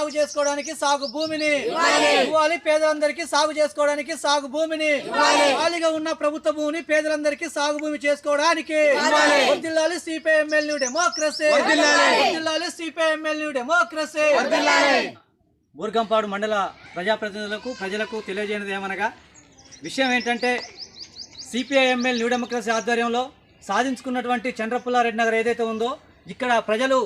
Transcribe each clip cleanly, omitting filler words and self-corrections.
సాగు చేసుకోవడానికి సాగు భూమిని ఇవ్వాలి, పేదలందరికీ సాగు చేసుకోవడానికి సాగు భూమిని, ఖాళీగా ఉన్న ప్రభుత్వ భూమిని పేదలందరికీ సాగు భూమి చేసుకోవడానికి వర్ధిల్లాలి సిపిఐఎంఎల్ న్యూ డెమోక్రసీ, వర్ధిల్లాలి సిపిఐఎంఎల్ న్యూ డెమోక్రసీ. బూర్గంపాడు మండల ప్రజాప్రతినిధులకు ప్రజలకు తెలియజేయనిది ఏమనగా విషయం ఏంటంటే సిపిఐఎంఎల్ న్యూ డెమోక్రసీ ఆధ్వర్యంలో సాధించుకున్నటువంటి చంద్రపుల్లారెడ్డి నగర్ ఏదైతే ఉందో ఇక్కడ ప్రజలు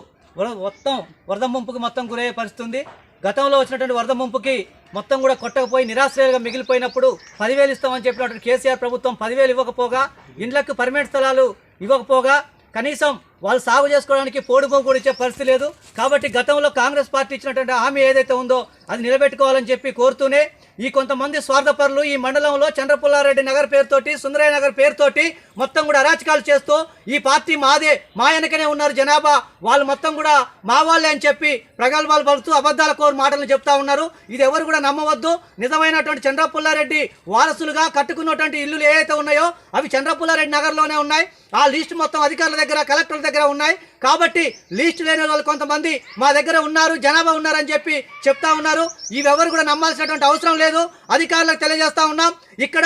మొత్తం వరద ముంపుకు మొత్తం గురయ్యే పరిస్థితుంది. గతంలో వచ్చినటువంటి వరద ముంపుకి మొత్తం కూడా కొట్టకపోయి నిరాశ్రయాలుగా మిగిలిపోయినప్పుడు 10,000 ఇస్తామని చెప్పినటువంటి కేసీఆర్ ప్రభుత్వం 10,000 ఇవ్వకపోగా, ఇండ్లకు పర్మనెంట్ స్థలాలు ఇవ్వకపోగా, కనీసం వాళ్ళు సాగు చేసుకోవడానికి పోడు భూమి కూడా ఇచ్చే పరిస్థితి లేదు. కాబట్టి గతంలో కాంగ్రెస్ పార్టీ ఇచ్చినటువంటి హామీ ఏదైతే ఉందో అది నిలబెట్టుకోవాలని చెప్పి కోరుతూనే ఈ కొంతమంది స్వార్థపరులు ఈ మండలంలో చంద్రపుల్లారెడ్డి నగర్ పేరుతోటి, సుందరయ్య నగర్ పేరుతోటి మొత్తం కూడా అరాచకాలు చేస్తూ ఈ పార్టీ మాదే, మా వెనకనే ఉన్నారు జనాభా, వాళ్ళు మొత్తం కూడా మా వాళ్ళే అని చెప్పి ప్రగల్భాలు పలుకుతూ అబద్ధాల కోరు మాటలు చెప్తా ఉన్నారు. ఇది ఎవరు కూడా నమ్మవద్దు. నిజమైనటువంటి చంద్రపుల్లారెడ్డి వారసులుగా కట్టుకున్నటువంటి ఇల్లులు ఏవైతే ఉన్నాయో అవి చంద్రపుల్లారెడ్డి నగర్లోనే ఉన్నాయి. ఆ లిస్టు మొత్తం అధికారుల దగ్గర, కలెక్టర్ల దగ్గర ఉన్నాయి. కాబట్టి లిస్టు లేని వాళ్ళు కొంతమంది మా దగ్గర ఉన్నారు, జనాభా ఉన్నారని చెప్పి చెప్తా ఉన్నారు. ఇవెవరు కూడా నమ్మాల్సినటువంటి అవసరం లేదు. అధికారులకు తెలియజేస్తా ఉన్నాం. ఇక్కడ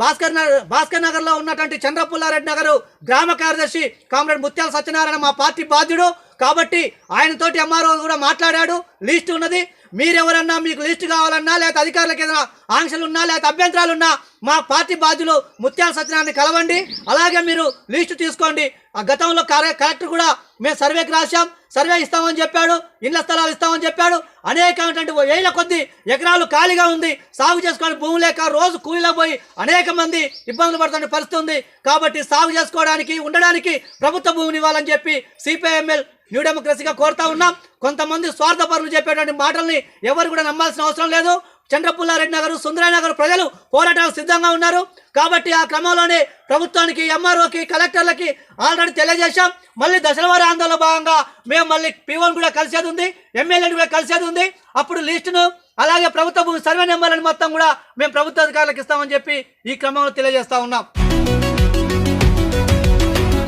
భాస్కర్ నగర్ లో ఉన్నటువంటి చంద్రపుల్లారెడ్డి నగర్ గ్రామ కార్యదర్శి కామ్రేడ్ ముత్యాల సత్యనారాయణ మా పార్టీ బాధ్యుడు. కాబట్టి ఆయనతోటి ఎంఆర్ఓ కూడా మాట్లాడాడు. లిస్టు ఉన్నది. మీరెవరన్నా మీకు లిస్టు కావాలన్నా, లేకపోతే అధికారులకు ఏదైనా ఆంక్షలు ఉన్నా, లేకపోతే అభ్యంతరాలు ఉన్నా మా పార్టీ బాధ్యులు ముత్యాల సత్యనారాయణ కలవండి. అలాగే మీరు లిస్టు తీసుకోండి. ఆ గతంలో కలెక్టర్ కూడా మేము సర్వేకి రాశాం, సర్వే ఇస్తామని చెప్పాడు, ఇళ్ల స్థలాలు ఇస్తామని చెప్పాడు. అనేకమైనటువంటి వేల కొద్ది ఎకరాలు ఖాళీగా ఉంది, సాగు చేసుకోవడానికి భూమి లేక రోజు కూలీలో పోయి అనేక మంది ఇబ్బందులు పడుతున్న పరిస్థితి ఉంది. కాబట్టి సాగు చేసుకోవడానికి, ఉండడానికి ప్రభుత్వ భూమిని ఇవ్వాలని చెప్పి సిపిఐఎంఎల్ న్యూ డెమోక్రసీగా కోరుతా ఉన్నాం. కొంతమంది స్వార్థపరులు చెప్పేటువంటి మాటల్ని ఎవరు కూడా నమ్మాల్సిన అవసరం లేదు. చంద్రపుల్లారెడ్డి నగర్, సుందరయ్య నగర్ ప్రజలు పోరాటాలకు సిద్ధంగా ఉన్నారు. కాబట్టి ఆ క్రమంలోనే ప్రభుత్వానికి, ఎంఆర్ఓకి, కలెక్టర్లకి ఆల్రెడీ తెలియజేశాం. మళ్ళీ దశలవారీ ఆందోళన భాగంగా మేము మళ్ళీ పీఓని కూడా కలిసేది ఉంది, ఎమ్మెల్యేని కూడా కలిసేది ఉంది. అప్పుడు లిస్టును అలాగే ప్రభుత్వ సర్వే నెంబర్లను మొత్తం కూడా మేము ప్రభుత్వ అధికారులకు ఇస్తామని చెప్పి ఈ క్రమంలో తెలియజేస్తా ఉన్నాం.